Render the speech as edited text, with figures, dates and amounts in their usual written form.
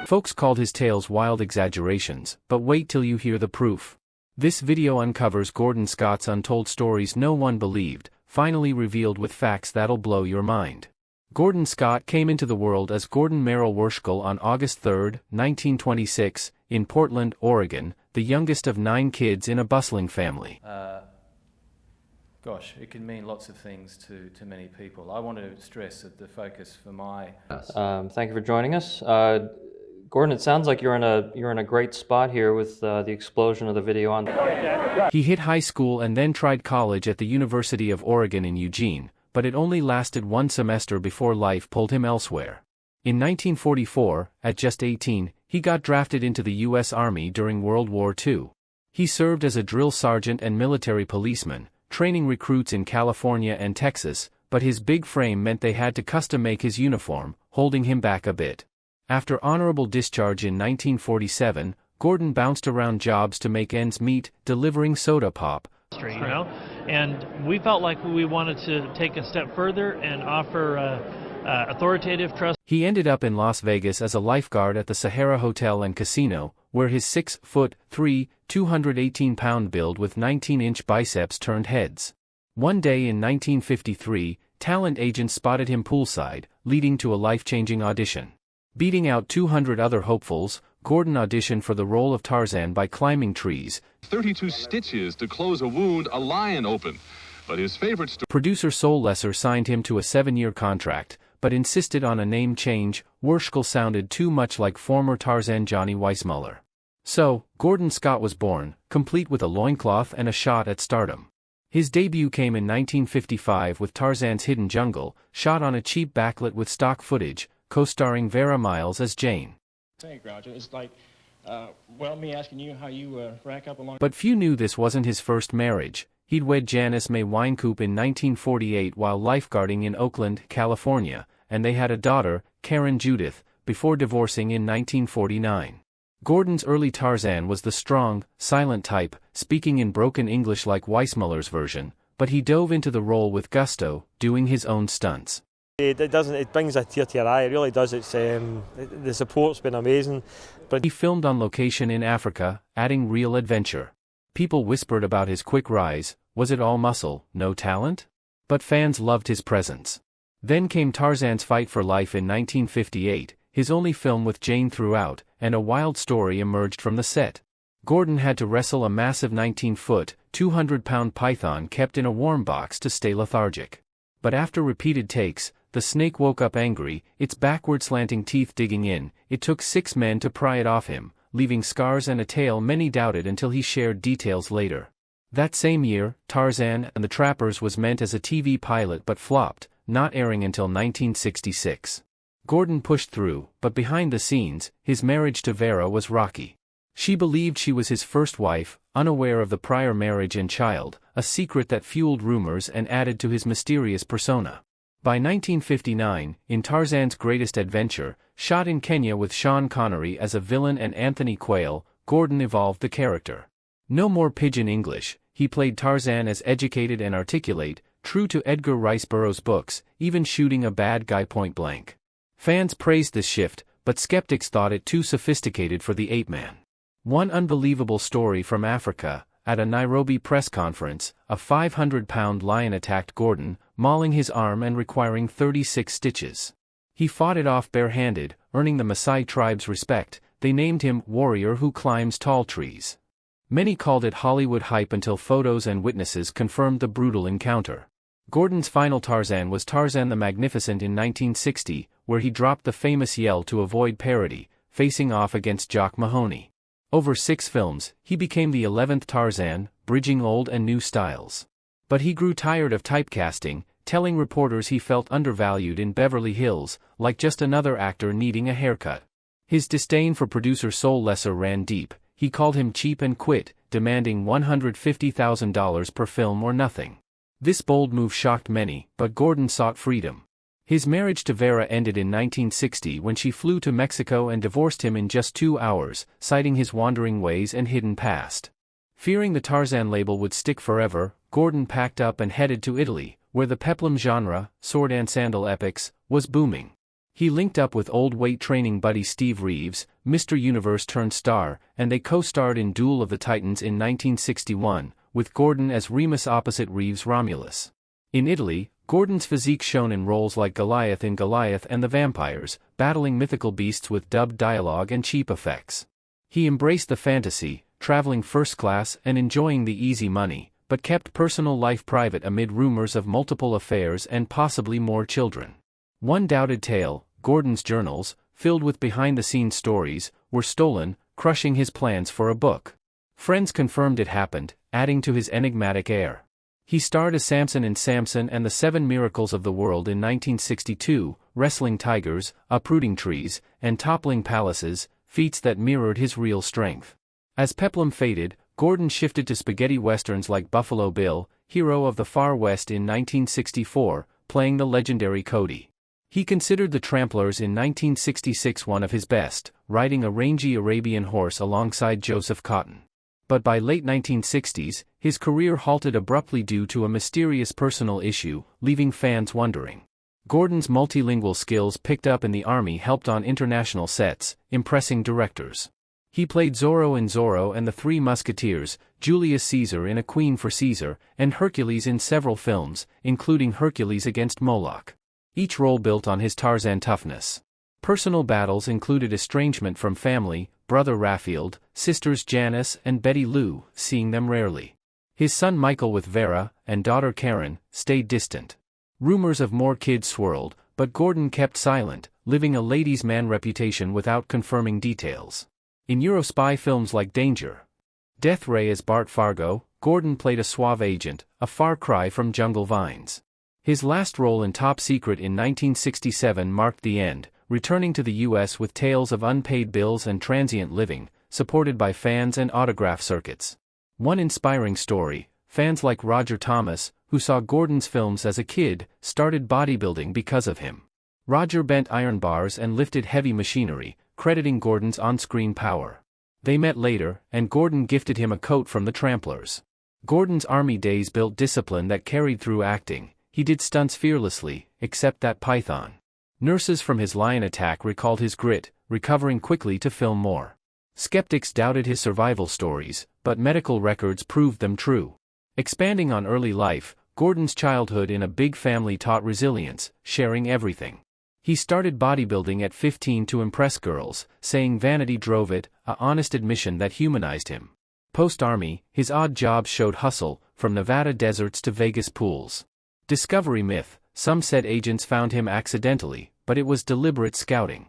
Folks called his tales wild exaggerations, but wait till you hear the proof. This video uncovers Gordon Scott's untold stories no one believed, finally revealed with facts that'll blow your mind. Gordon Scott came into the world as Gordon Merrill Worshkull on August 3, 1926, in Portland, Oregon, the youngest of 9 kids in a bustling family. Gosh, it can mean lots of things to many people. I want to stress that the focus for my... Thank you for joining us. Gordon, it sounds like you're in a great spot here with the explosion of the video on. He hit high school and then tried college at the University of Oregon in Eugene, but it only lasted 1 semester before life pulled him elsewhere. In 1944, at just 18, he got drafted into the U.S. Army during World War II. He served as a drill sergeant and military policeman, training recruits in California and Texas, but his big frame meant they had to custom-make his uniform, holding him back a bit. After honorable discharge in 1947, Gordon bounced around jobs to make ends meet, delivering soda pop. And we felt like we wanted to take a step further and offer authoritative trust. He ended up in Las Vegas as a lifeguard at the Sahara Hotel and Casino, where his 6'3", 218-pound build with 19-inch biceps turned heads. One day in 1953, talent agents spotted him poolside, leading to a life-changing audition. Beating out 200 other hopefuls, Gordon auditioned for the role of Tarzan by climbing trees. 32 stitches to close a wound a lion opened. But his favorite Producer Sol Lesser signed him to a 7-year contract, but insisted on a name change. Worshkull sounded too much like former Tarzan Johnny Weissmuller. So, Gordon Scott was born, complete with a loincloth and a shot at stardom. His debut came in 1955 with Tarzan's Hidden Jungle, shot on a cheap backlit with stock footage, co-starring Vera Miles as Jane. Hey, Groucho, it's like, well, me asking you how you rack up along... But few knew this wasn't his first marriage. He'd wed Janice May Winecoop in 1948 while lifeguarding in Oakland, California, and they had a daughter, Karen Judith, before divorcing in 1949. Gordon's early Tarzan was the strong, silent type, speaking in broken English like Weissmuller's version, but he dove into the role with gusto, doing his own stunts. It brings a tear to your eye, it really does. The support's been amazing. But he filmed on location in Africa, adding real adventure. People whispered about his quick rise. Was it all muscle, no talent? But fans loved his presence. Then came Tarzan's Fight for Life in 1958, his only film with Jane throughout, and a wild story emerged from the set. Gordon had to wrestle a massive 19-foot, 200-pound python kept in a warm box to stay lethargic. But after repeated takes, the snake woke up angry, its backward slanting teeth digging in. It took 6 men to pry it off him, leaving scars and a tail many doubted until he shared details later. That same year, Tarzan and the Trappers was meant as a TV pilot but flopped, not airing until 1966. Gordon pushed through, but behind the scenes, his marriage to Vera was rocky. She believed she was his first wife, unaware of the prior marriage and child, a secret that fueled rumors and added to his mysterious persona. By 1959, in Tarzan's Greatest Adventure, shot in Kenya with Sean Connery as a villain and Anthony Quayle, Gordon evolved the character. No more pidgin English, he played Tarzan as educated and articulate, true to Edgar Rice Burroughs' books, even shooting a bad guy point blank. Fans praised this shift, but skeptics thought it too sophisticated for the ape-man. One unbelievable story from Africa: at a Nairobi press conference, a 500-pound lion attacked Gordon, mauling his arm and requiring 36 stitches. He fought it off barehanded, earning the Maasai tribe's respect. They named him Warrior Who Climbs Tall Trees. Many called it Hollywood hype until photos and witnesses confirmed the brutal encounter. Gordon's final Tarzan was Tarzan the Magnificent in 1960, where he dropped the famous yell to avoid parody, facing off against Jock Mahoney. Over 6 films, he became the 11th Tarzan, bridging old and new styles. But he grew tired of typecasting, telling reporters he felt undervalued in Beverly Hills, like just another actor needing a haircut. His disdain for producer Sol Lesser ran deep. He called him cheap and quit, demanding $150,000 per film or nothing. This bold move shocked many, but Gordon sought freedom. His marriage to Vera ended in 1960 when she flew to Mexico and divorced him in just 2 hours, citing his wandering ways and hidden past. Fearing the Tarzan label would stick forever, Gordon packed up and headed to Italy, where the peplum genre, sword and sandal epics, was booming. He linked up with old weight training buddy Steve Reeves, Mr. Universe turned star, and they co-starred in Duel of the Titans in 1961, with Gordon as Remus opposite Reeves' Romulus. In Italy, Gordon's physique shone in roles like Goliath in Goliath and the Vampires, battling mythical beasts with dubbed dialogue and cheap effects. He embraced the fantasy, traveling first class and enjoying the easy money, but kept personal life private amid rumors of multiple affairs and possibly more children. One doubted tale, Gordon's journals, filled with behind-the-scenes stories, were stolen, crushing his plans for a book. Friends confirmed it happened, adding to his enigmatic air. He starred as Samson in Samson and the Seven Miracles of the World in 1962, wrestling tigers, uprooting trees, and toppling palaces, feats that mirrored his real strength. As peplum faded, Gordon shifted to spaghetti westerns like Buffalo Bill, Hero of the Far West in 1964, playing the legendary Cody. He considered The Tramplers in 1966 one of his best, riding a rangy Arabian horse alongside Joseph Cotton. But by late 1960s, his career halted abruptly due to a mysterious personal issue, leaving fans wondering. Gordon's multilingual skills picked up in the Army helped on international sets, impressing directors. He played Zorro in Zorro and the Three Musketeers, Julius Caesar in A Queen for Caesar, and Hercules in several films, including Hercules against Moloch. Each role built on his Tarzan toughness. Personal battles included estrangement from family, brother Reveale, sisters Janice and Betty Lou, seeing them rarely. His son Michael with Vera, and daughter Karen, stayed distant. Rumors of more kids swirled, but Gordon kept silent, living a ladies' man reputation without confirming details. In Euro-spy films like Danger, Death Ray as Bart Fargo, Gordon played a suave agent, a far cry from Jungle Vines. His last role in Top Secret in 1967 marked the end, returning to the U.S. with tales of unpaid bills and transient living, supported by fans and autograph circuits. One inspiring story, fans like Roger Thomas, who saw Gordon's films as a kid, started bodybuilding because of him. Roger bent iron bars and lifted heavy machinery, crediting Gordon's on-screen power. They met later, and Gordon gifted him a coat from the Tramplers. Gordon's Army days built discipline that carried through acting. He did stunts fearlessly, except that python. Nurses from his lion attack recalled his grit, recovering quickly to film more. Skeptics doubted his survival stories, but medical records proved them true. Expanding on early life, Gordon's childhood in a big family taught resilience, sharing everything. He started bodybuilding at 15 to impress girls, saying vanity drove it, a honest admission that humanized him. Post-Army, his odd jobs showed hustle, from Nevada deserts to Vegas pools. Discovery myth, some said agents found him accidentally, but it was deliberate scouting.